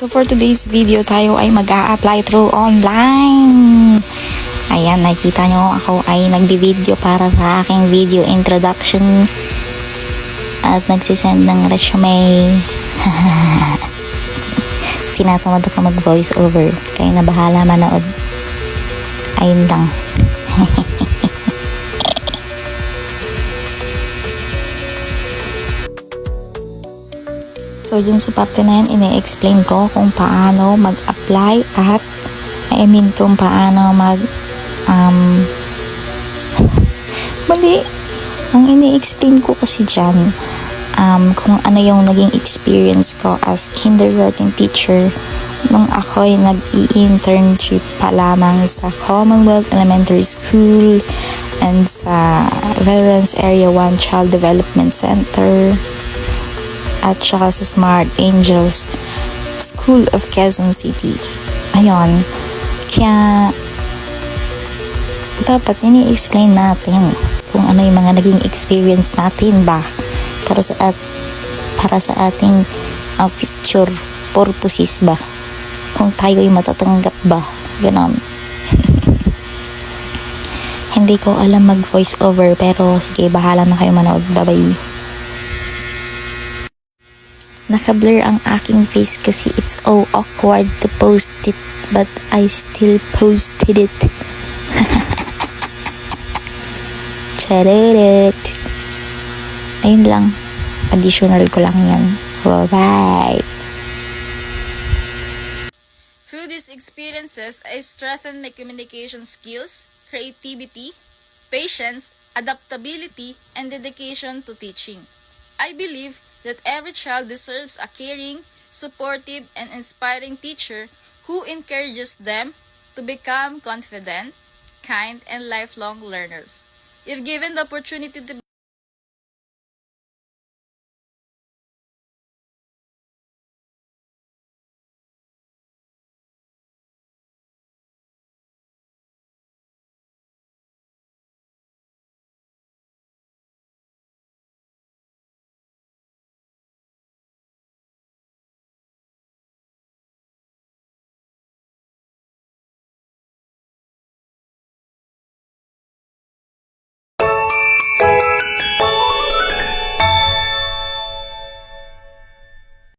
So for today's video, tayo ay mag-a-apply through online. Ayan, nakita nyo ako ay nagbi-video para sa aking video introduction at nagsisend ng resume. Tinatamad ako mag-voice over, kaya na bahala manood. Ayun lang. So, dun sa parte na yan, ine-explain ko kung paano mag-apply at kung paano mali. Ang ine-explain ko kasi dyan, kung ano yung naging experience ko as kindergarten teacher nung ako'y nag-i-internship pa lamang sa Commonwealth Elementary School and sa Veterans Area 1 Child Development Center at saka sa Smart Angels School of Quezon City. Ayun. Kaya dapat ini-explain natin kung ano yung mga naging experience natin ba para sa ating future purposes ba, kung tayo ay matatanggap ba, ganon. Hindi ko alam mag voice over, pero sige, bahala na kayo manood. Bye-bye. Naka-blur ang aking face kasi it's so awkward to post it, but I still posted it. Charot. Ayun lang. Additional ko lang yan. Bye-bye. Through these experiences, I strengthened my communication skills, creativity, patience, adaptability, and dedication to teaching. I believe that every child deserves a caring, supportive, and inspiring teacher who encourages them to become confident, kind, and lifelong learners. If given the opportunity to